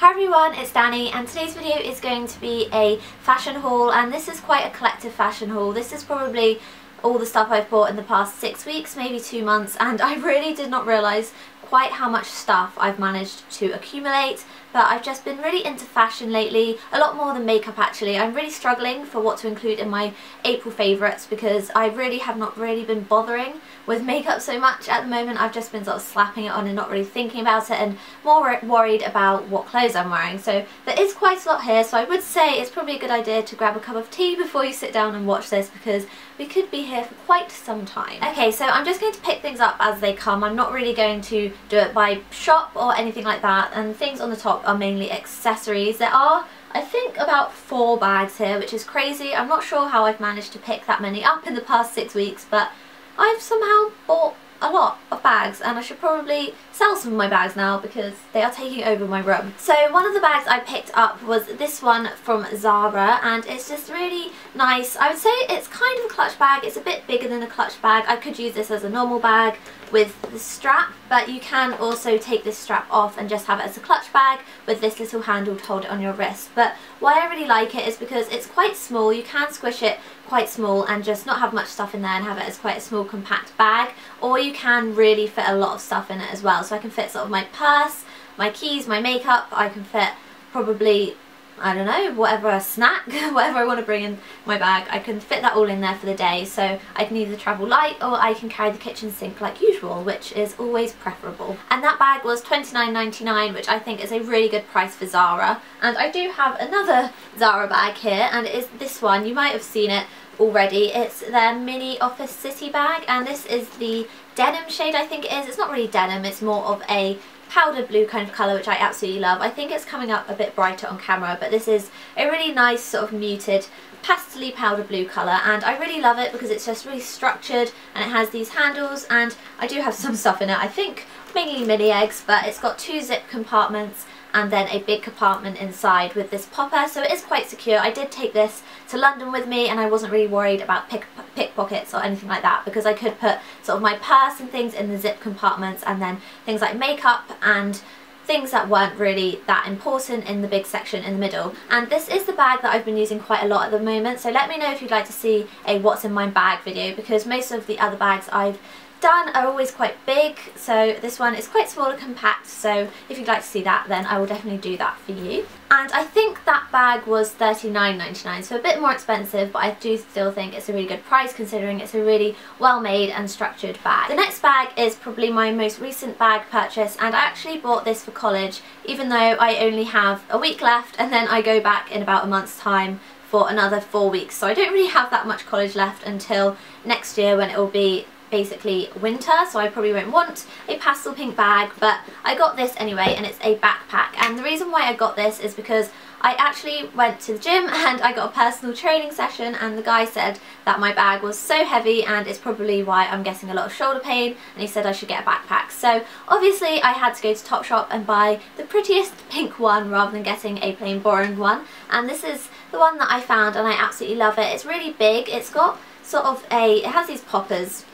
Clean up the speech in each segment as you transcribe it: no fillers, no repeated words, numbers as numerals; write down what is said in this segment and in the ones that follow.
Hi everyone, it's Danny and today's video is going to be a fashion haul, and this is quite a collective fashion haul. This is probably all the stuff I've bought in the past 6 weeks, maybe 2 months, and I really did not realise quite how much stuff I've managed to accumulate. But I've just been really into fashion lately, a lot more than makeup actually. I'm really struggling for what to include in my April favourites because I really have not really been bothering with makeup so much at the moment. I've just been sort of slapping it on and not really thinking about it, and more worried about what clothes I'm wearing. So there is quite a lot here, so I would say it's probably a good idea to grab a cup of tea before you sit down and watch this because we could be here for quite some time. Okay, so I'm just going to pick things up as they come. I'm not really going to do it by shop or anything like that, and things on the top are mainly accessories. There are, I think, about 4 bags here, which is crazy. I'm not sure how I've managed to pick that many up in the past 6 weeks, but I've somehow bought a lot of bags, and I should probably sell some of my bags now because they are taking over my room. So one of the bags I picked up was this one from Zara, and it's just really nice. I would say it's kind of a clutch bag. It's a bit bigger than a clutch bag. I could use this as a normal bag with the strap, but you can also take this strap off and just have it as a clutch bag with this little handle to hold it on your wrist. But why I really like it is because it's quite small. You can squish it quite small and just not have much stuff in there and have it as quite a small compact bag, or you can really fit a lot of stuff in it as well. So I can fit sort of my purse, my keys, my makeup. I can fit probably, I don't know, whatever, a snack, whatever I want to bring in my bag. I can fit that all in there for the day, so I can either travel light or I can carry the kitchen sink like usual, which is always preferable. And that bag was £29.99, which I think is a really good price for Zara. And I do have another Zara bag here, and it is this one. You might have seen it already. It's their mini Office City bag, and this is the denim shade, I think it is. It's not really denim, it's more of a powder blue kind of colour, which I absolutely love. I think it's coming up a bit brighter on camera, but this is a really nice sort of muted pastel-y powder blue colour, and I really love it because it's just really structured and it has these handles, and I do have some stuff in it, I think mainly mini eggs, but it's got 2 zip compartments and then a big compartment inside with this popper, so it is quite secure. I did take this to London with me and I wasn't really worried about pickpockets or anything like that because I could put sort of my purse and things in the zip compartments, and then things like makeup and things that weren't really that important in the big section in the middle. And this is the bag that I've been using quite a lot at the moment, so let me know if you'd like to see a what's in my bag video, because most of the other bags I've done are always quite big, so this one is quite small and compact, so if you'd like to see that then I will definitely do that for you. And I think that bag was £39.99, so a bit more expensive, but I do still think it's a really good price considering it's a really well made and structured bag. The next bag is probably my most recent bag purchase, and I actually bought this for college even though I only have a week left and then I go back in about a month's time for another 4 weeks, so I don't really have that much college left until next year when it will be basically winter, so I probably won't want a pastel pink bag, but I got this anyway, and it's a backpack. And the reason why I got this is because I actually went to the gym and I got a personal training session, and the guy said that my bag was so heavy and it's probably why I'm getting a lot of shoulder pain, and he said I should get a backpack. So obviously I had to go to Topshop and buy the prettiest pink one rather than getting a plain boring one, and this is the one that I found and I absolutely love it. It's really big. It's got sort of it has these poppers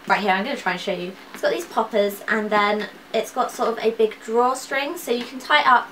right here. I'm going to try and show you. It's got these poppers, and then it's got sort of a big drawstring, so you can tie it up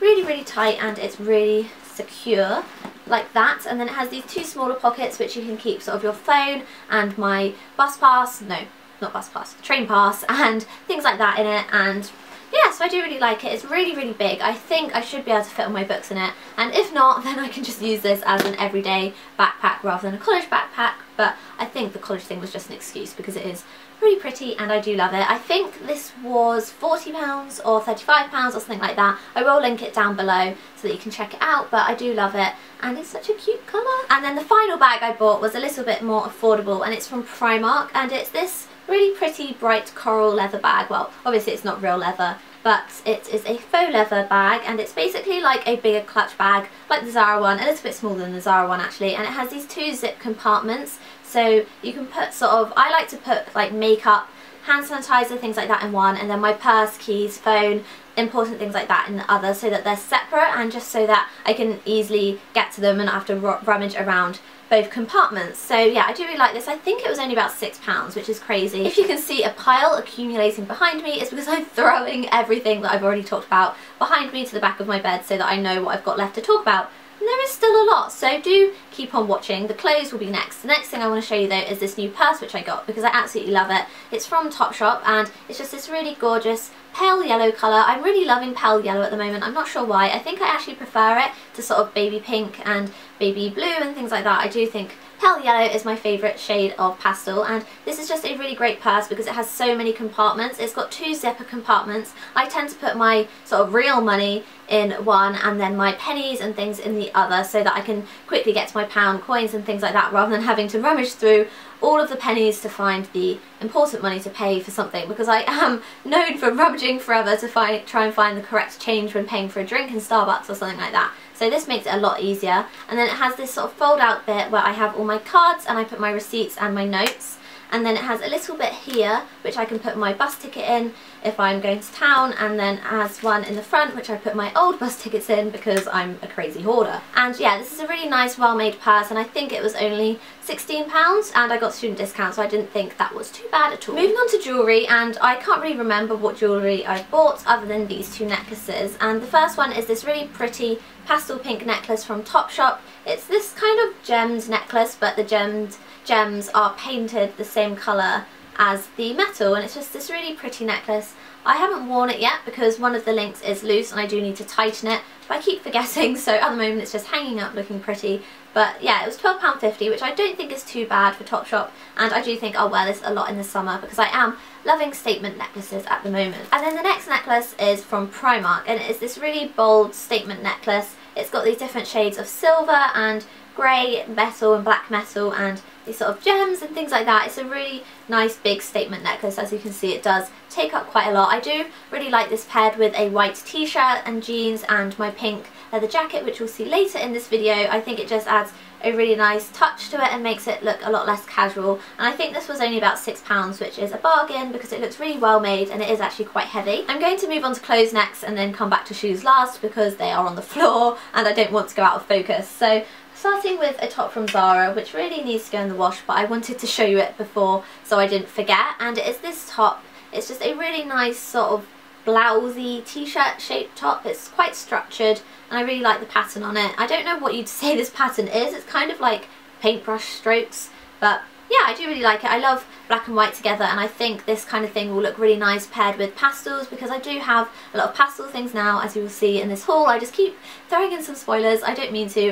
really tight and it's really secure like that. And then it has these 2 smaller pockets which you can keep sort of your phone and my bus pass, no, not bus pass, train pass and things like that in it. And yeah, so I do really like it. It's really big. I think I should be able to fit all my books in it, and if not then I can just use this as an everyday backpack rather than a college backpack. But I think the college thing was just an excuse because it is really pretty and I do love it. I think this was £40 or £35 or something like that. I will link it down below so that you can check it out, but I do love it and it's such a cute colour. And then the final bag I bought was a little bit more affordable, and it's from Primark, and it's this really pretty bright coral leather bag. Well, obviously it's not real leather, but it is a faux leather bag, and it's basically like a bigger clutch bag like the Zara one, a little bit smaller than the Zara one actually, and it has these 2 zip compartments, so you can put sort of, I like to put like makeup, hand sanitizer, things like that in one, and then my purse, keys, phone, important things like that in the other, so that they're separate and just so that I can easily get to them and not have to rummage around both compartments. So yeah, I do really like this. I think it was only about £6, which is crazy. If you can see a pile accumulating behind me, it's because I'm throwing everything that I've already talked about behind me to the back of my bed so that I know what I've got left to talk about. And there is still a lot, so do keep on watching. The clothes will be next. The next thing I want to show you though is this new purse which I got because I absolutely love it. It's from Topshop and it's just this really gorgeous pale yellow colour. I'm really loving pale yellow at the moment. I'm not sure why. I think I actually prefer it to sort of baby pink and baby blue and things like that. I do think pale yellow is my favourite shade of pastel, and this is just a really great purse because it has so many compartments. It's got 2 zipper compartments. I tend to put my sort of real money in one and then my pennies and things in the other so that I can quickly get to my pound coins and things like that rather than having to rummage through all of the pennies to find the important money to pay for something, because I am known for rummaging forever to try and find the correct change when paying for a drink in Starbucks or something like that. So this makes it a lot easier. And then it has this sort of fold out bit where I have all my cards and I put my receipts and my notes. And then it has a little bit here which I can put my bus ticket in if I'm going to town, and then it has one in the front which I put my old bus tickets in because I'm a crazy hoarder. And yeah, this is a really nice well-made purse, and I think it was only £16 and I got student discount, so I didn't think that was too bad at all. Moving on to jewellery, and I can't really remember what jewellery I've bought other than these 2 necklaces. And the first one is this really pretty pastel pink necklace from Topshop. It's this kind of gemmed necklace, but the gems are painted the same colour as the metal, and it's just this really pretty necklace. I haven't worn it yet because one of the links is loose and I do need to tighten it, but I keep forgetting, so at the moment it's just hanging up looking pretty. But yeah, it was £12.50, which I don't think is too bad for Topshop, and I do think I'll wear this a lot in the summer because I am loving statement necklaces at the moment. And then the next necklace is from Primark, and it is this really bold statement necklace. It's got these different shades of silver and grey metal and black metal and these sort of gems and things like that. It's a really nice big statement necklace. As you can see, it does take up quite a lot. I do really like this paired with a white t-shirt and jeans and my pink leather jacket, which we'll see later in this video. I think it just adds a really nice touch to it and makes it look a lot less casual. And I think this was only about £6, which is a bargain because it looks really well made and it is actually quite heavy. I'm going to move on to clothes next and then come back to shoes last because they are on the floor and I don't want to go out of focus. So starting with a top from Zara, which really needs to go in the wash, but I wanted to show you it before so I didn't forget. And it is this top. It's just a really nice sort of blousey t-shirt shaped top. It's quite structured and I really like the pattern on it. I don't know what you'd say this pattern is. It's kind of like paintbrush strokes, but yeah, I do really like it. I love black and white together, and I think this kind of thing will look really nice paired with pastels because I do have a lot of pastel things now, as you will see in this haul. I just keep throwing in some spoilers. I don't mean to.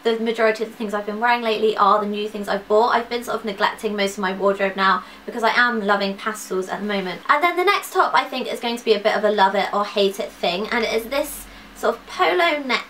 The majority of the things I've been wearing lately are the new things I've bought. I've been sort of neglecting most of my wardrobe now because I am loving pastels at the moment. And then the next top I think is going to be a bit of a love it or hate it thing, and it is this sort of polo neck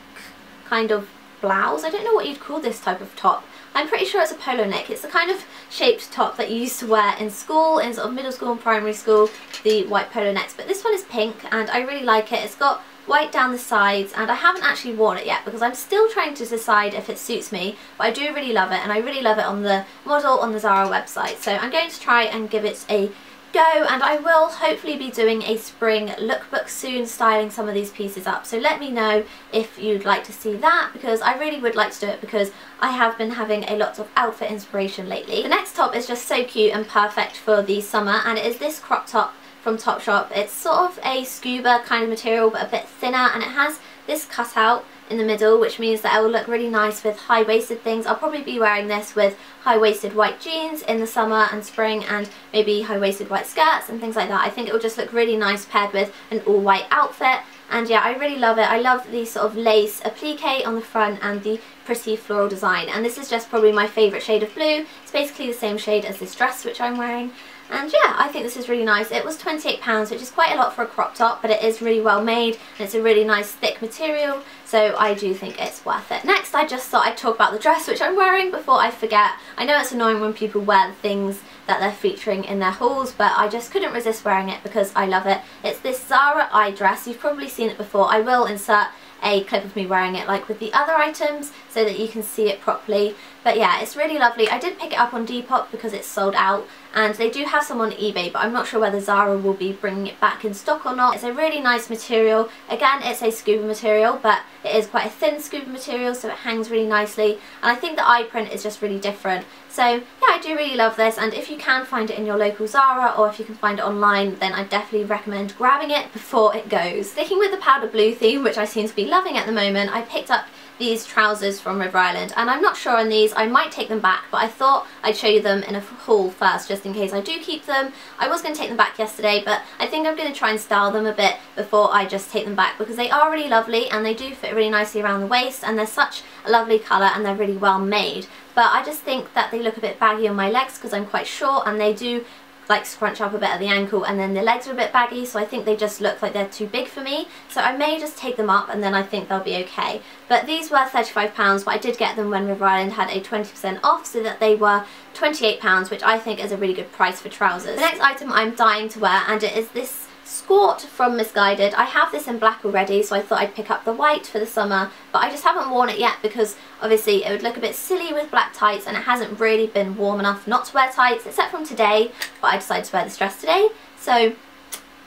kind of blouse. I don't know what you'd call this type of top. I'm pretty sure it's a polo neck. It's the kind of shaped top that you used to wear in school, in sort of middle school and primary school, the white polo necks. But this one is pink and I really like it. It's got white down the sides and I haven't actually worn it yet because I'm still trying to decide if it suits me, but I do really love it, and I really love it on the model on the Zara website. So I'm going to try and give it a go, and I will hopefully be doing a spring lookbook soon, styling some of these pieces up. So let me know if you'd like to see that because I really would like to do it because I have been having a lot of outfit inspiration lately. The next top is just so cute and perfect for the summer, and it is this crop top from Topshop. It's sort of a scuba kind of material but a bit thinner, and it has this cutout in the middle, which means that it will look really nice with high-waisted things. I'll probably be wearing this with high-waisted white jeans in the summer and spring, and maybe high-waisted white skirts and things like that. I think it will just look really nice paired with an all-white outfit. And yeah, I really love it. I love the sort of lace applique on the front and the pretty floral design. And this is just probably my favourite shade of blue. It's basically the same shade as this dress which I'm wearing. And yeah, I think this is really nice. It was £28, which is quite a lot for a crop top, but it is really well made and it's a really nice thick material, so I do think it's worth it. Next, I just thought I'd talk about the dress which I'm wearing before I forget. I know it's annoying when people wear the things that they're featuring in their hauls, but I just couldn't resist wearing it because I love it. It's this Zara eye dress. You've probably seen it before. I will insert a clip of me wearing it like with the other items so that you can see it properly. But yeah, it's really lovely. I did pick it up on Depop because it's sold out, and they do have some on eBay, but I'm not sure whether Zara will be bringing it back in stock or not. It's a really nice material. Again, it's a scuba material, but it is quite a thin scuba material, so it hangs really nicely, and I think the eye print is just really different. So yeah, I do really love this, and if you can find it in your local Zara, or if you can find it online, then I definitely recommend grabbing it before it goes. Sticking with the powder blue theme, which I seem to be loving at the moment, I picked up these trousers from River Island, and I'm not sure on these. I might take them back, but I thought I'd show you them in a haul first, just in case I do keep them. I was going to take them back yesterday, but I think I'm going to try and style them a bit before I just take them back, because they are really lovely and they do fit really nicely around the waist, and they're such a lovely colour and they're really well made. But I just think that they look a bit baggy on my legs because I'm quite short, and they do like scrunch up a bit at the ankle, and then the legs are a bit baggy, so I think they just look like they're too big for me. So I may just take them up, and then I think they'll be okay. But these were £35, but I did get them when River Island had a 20% off, so that they were £28, which I think is a really good price for trousers. The next item I'm dying to wear, and it is this skirt from Missguided. I have this in black already, so I thought I'd pick up the white for the summer, but I just haven't worn it yet because obviously it would look a bit silly with black tights, and it hasn't really been warm enough not to wear tights, except from today, but I decided to wear this dress today. So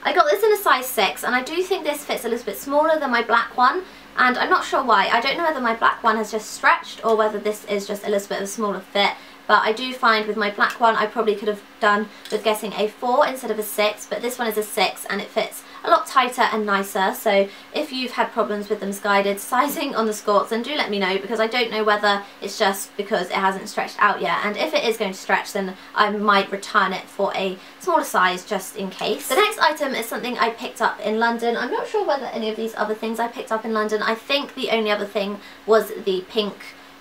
I got this in a size 6, and I do think this fits a little bit smaller than my black one, and I'm not sure why. I don't know whether my black one has just stretched or whether this is just a little bit of a smaller fit. But I do find with my black one, I probably could have done with getting a 4 instead of a 6, but this one is a 6 and it fits a lot tighter and nicer. So if you've had problems with the Missguided sizing on the skirts, then do let me know, because I don't know whether it's just because it hasn't stretched out yet, and if it is going to stretch, then I might return it for a smaller size just in case. The next item is something I picked up in London. I'm not sure whether any of these other things I picked up in London. I think the only other thing was the pink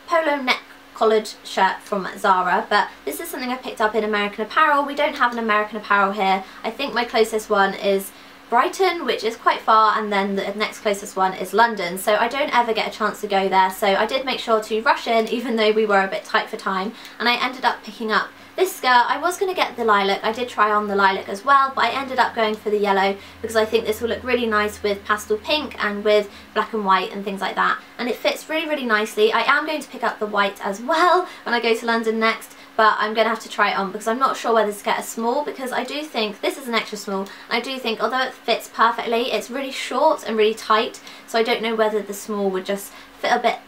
polo neck collared shirt from Zara, but this is something I picked up in American Apparel. We don't have an American Apparel here. I think my closest one is Brighton, which is quite far, and then the next closest one is London, so I don't ever get a chance to go there. So I did make sure to rush in, even though we were a bit tight for time, and I ended up picking up this skirt. I was going to get the lilac. I did try on the lilac as well, but I ended up going for the yellow because I think this will look really nice with pastel pink and with black and white and things like that, and it fits really, really nicely. I am going to pick up the white as well when I go to London next, but I'm going to have to try it on because I'm not sure whether to get a small, because I do think this is an extra small. I do think although it fits perfectly, it's really short and really tight, so I don't know whether the small would just fit a bit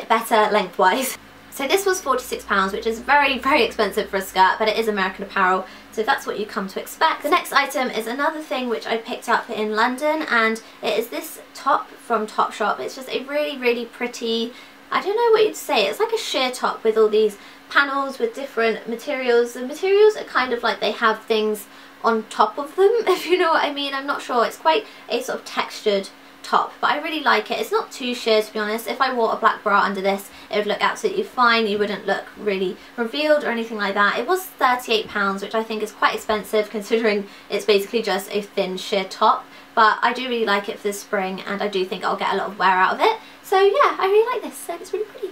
better lengthwise. So this was £46, which is very, very expensive for a skirt, but it is American Apparel, so that's what you come to expect. The next item is another thing which I picked up in London, and it is this top from Topshop. It's just a really, really pretty, I don't know what you'd say, it's like a sheer top with all these panels with different materials. The materials are kind of like they have things on top of them, if you know what I mean. I'm not sure, it's quite a sort of textured top, but I really like it. It's not too sheer, to be honest. If I wore a black bra under this, it would look absolutely fine. You wouldn't look really revealed or anything like that. It was £38, which I think is quite expensive considering it's basically just a thin sheer top, but I do really like it for the spring, and I do think I'll get a lot of wear out of it. So yeah, I really like this, so it's really pretty.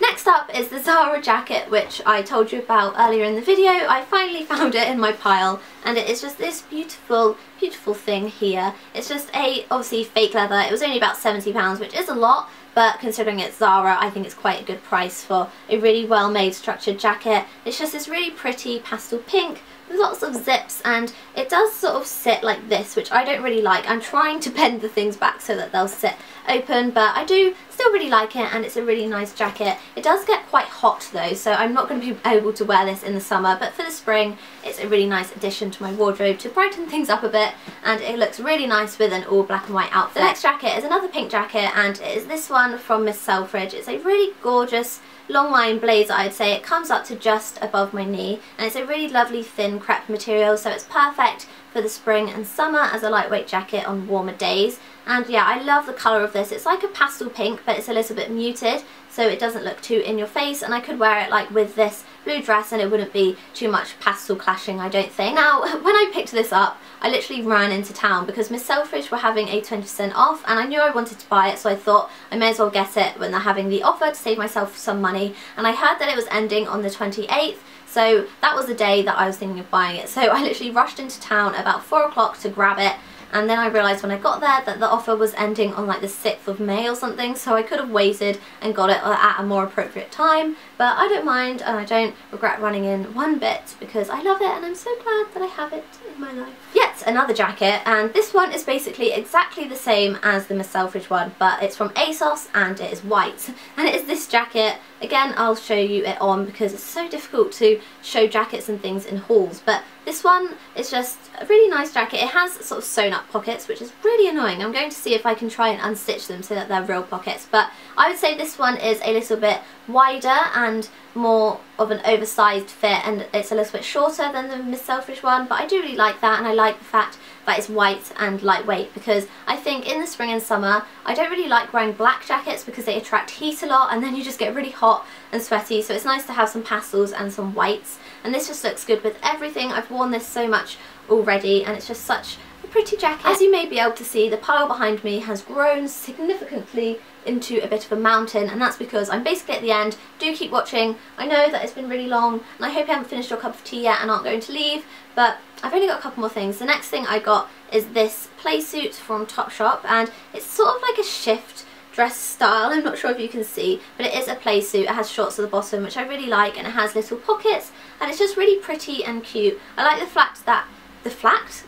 Next up is the Zara jacket, which I told you about earlier in the video. I finally found it in my pile, and it is just this beautiful, beautiful thing here. It's just a, obviously, fake leather. It was only about £70, which is a lot, but considering it's Zara, I think it's quite a good price for a really well-made structured jacket. It's just this really pretty pastel pink with lots of zips, and it does sort of sit like this, which I don't really like. I'm trying to bend the things back so that they'll sit open, but I do still really like it, and it's a really nice jacket. It does get quite hot though, so I'm not going to be able to wear this in the summer, but for the spring it's a really nice addition to my wardrobe to brighten things up a bit, and it looks really nice with an all black and white outfit. The next jacket is another pink jacket, and it is this one from Miss Selfridge. It's a really gorgeous long line blazer, I'd say. It comes up to just above my knee, and it's a really lovely thin crepe material, so it's perfect for the spring and summer as a lightweight jacket on warmer days. And yeah, I love the colour of this. It's like a pastel pink, but it's a little bit muted, so it doesn't look too in your face, and I could wear it like with this blue dress and it wouldn't be too much pastel clashing, I don't think. Now, when I picked this up, I literally ran into town because Miss Selfridge were having a 20% off, and I knew I wanted to buy it, so I thought I may as well get it when they're having the offer to save myself some money. And I heard that it was ending on the 28th, so that was the day that I was thinking of buying it. So I literally rushed into town about 4 o'clock to grab it, and then I realised when I got there that the offer was ending on like the 6th of May or something, so I could have waited and got it at a more appropriate time, but I don't mind and I don't regret running in one bit because I love it and I'm so glad that I have it in my life. Yet another jacket, and this one is basically exactly the same as the Miss Selfridge one, but it's from ASOS and it is white, and it is this jacket. Again, I'll show you it on because it's so difficult to show jackets and things in hauls, but this one is just a really nice jacket. It has sort of sewn up pockets, which is really annoying. I'm going to see if I can try and unstitch them so that they're real pockets, but I would say this one is a little bit wider and more of an oversized fit, and it's a little bit shorter than the Miss Selfridge one, but I do really like that, and I like the fact that it's white and lightweight because I think in the spring and summer I don't really like wearing black jackets because they attract heat a lot and then you just get really hot and sweaty, so it's nice to have some pastels and some whites, and this just looks good with everything. I've worn this so much already and it's just such a pretty jacket. As you may be able to see, the pile behind me has grown significantly into a bit of a mountain, and that's because I'm basically at the end. Do keep watching. I know that it's been really long and I hope you haven't finished your cup of tea yet and aren't going to leave, but I've only got a couple more things. The next thing I got is this play suit from Topshop, and it's sort of like a shift dress style. I'm not sure if you can see, but it is a play suit. It has shorts at the bottom, which I really like, and it has little pockets, and it's just really pretty and cute. I like the fact that the fact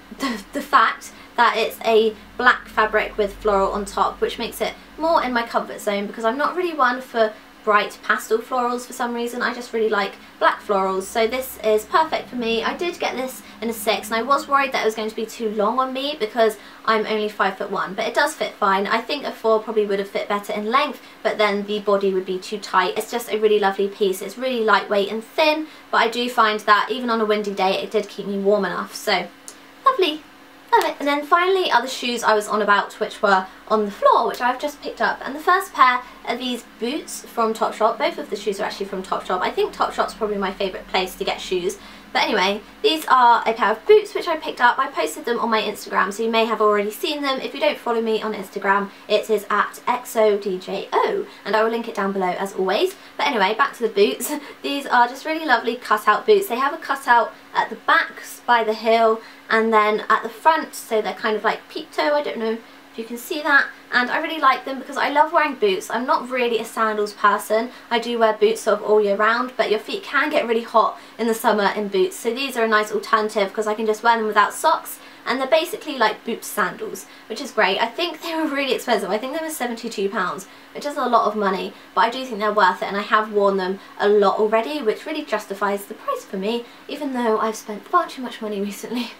that it's a black fabric with floral on top, which makes it more in my comfort zone because I'm not really one for bright pastel florals for some reason. I just really like black florals, so this is perfect for me. I did get this in a 6 and I was worried that it was going to be too long on me because I'm only 5'1", but it does fit fine. I think a 4 probably would have fit better in length, but then the body would be too tight. It's just a really lovely piece. It's really lightweight and thin, but I do find that even on a windy day it did keep me warm enough, so lovely. Love it. And then finally are the shoes I was on about, which were on the floor, which I've just picked up. And the first pair are these boots from Topshop. Both of the shoes are actually from Topshop. I think Topshop's probably my favourite place to get shoes. But anyway, these are a pair of boots which I picked up. I posted them on my Instagram, so you may have already seen them. If you don't follow me on Instagram, it is at xxxxxxx, and I will link it down below as always. But anyway, back to the boots. These are just really lovely cutout boots. They have a cutout at the back by the heel, and then at the front, so they're kind of like peep toe. I don't know if you can see that, and I really like them because I love wearing boots. I'm not really a sandals person. I do wear boots sort of all year round, but your feet can get really hot in the summer in boots, so these are a nice alternative because I can just wear them without socks, and they're basically like boot sandals, which is great. I think they were really expensive. I think they were £72, which is a lot of money, but I do think they're worth it, and I have worn them a lot already, which really justifies the price for me, even though I've spent far too much money recently.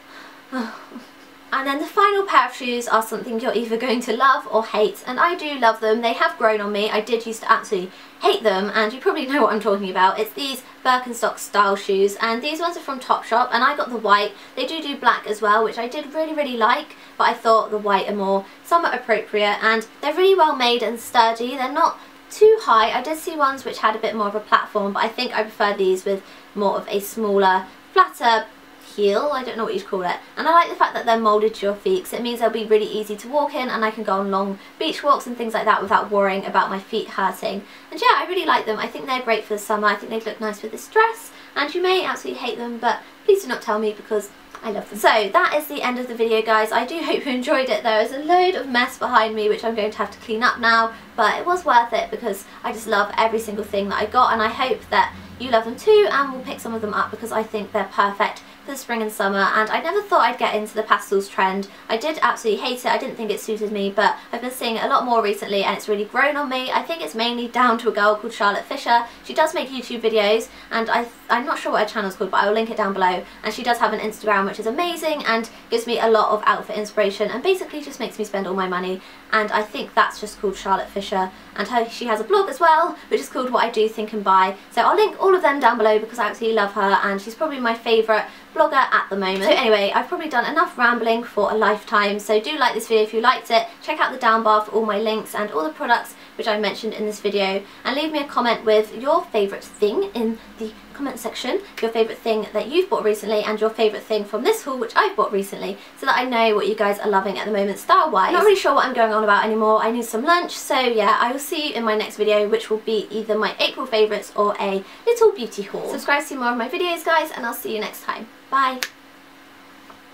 And then the final pair of shoes are something you're either going to love or hate, and I do love them. They have grown on me. I did used to absolutely hate them, and you probably know what I'm talking about. It's these Birkenstock style shoes, and these ones are from Topshop, and I got the white. They do black as well, which I did really like, but I thought the white are more summer appropriate, and they're really well made and sturdy. They're not too high. I did see ones which had a bit more of a platform, but I think I prefer these with more of a smaller, flatter heel. I don't know what you'd call it, and I like the fact that they're moulded to your feet, so it means they'll be really easy to walk in, and I can go on long beach walks and things like that without worrying about my feet hurting. And yeah, I really like them. I think they're great for the summer. I think they'd look nice with this dress, and you may absolutely hate them, but please do not tell me because I love them. So that is the end of the video, guys. I do hope you enjoyed it. There is a load of mess behind me which I'm going to have to clean up now, but it was worth it because I just love every single thing that I got, and I hope that you love them too, and we'll pick some of them up because I think they're perfect for the spring and summer. And I never thought I'd get into the pastels trend. I did absolutely hate it. I didn't think it suited me, but I've been seeing it a lot more recently and it's really grown on me. I think it's mainly down to a girl called Charlotte Fisher. She does make YouTube videos, and I'm not sure what her channel's called, but I will link it down below. And she does have an Instagram which is amazing and gives me a lot of outfit inspiration and basically just makes me spend all my money, and I think that's just called Charlotte Fisher. And she has a blog as well which is called What I Do Think and Buy, so I'll link all of them down below because I absolutely love her and she's probably my favourite blogger at the moment. So anyway, I've probably done enough rambling for a lifetime, so do like this video if you liked it. Check out the down bar for all my links and all the products which I mentioned in this video, and leave me a comment with your favourite thing in the comment section, your favourite thing that you've bought recently and your favourite thing from this haul which I've bought recently, so that I know what you guys are loving at the moment style wise. I'm not really sure what I'm going on about anymore. I need some lunch, so yeah, I will see you in my next video, which will be either my April favourites or a little beauty haul. Subscribe to see more of my videos, guys, and I'll see you next time. Bye.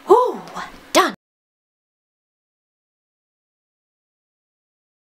Ooh.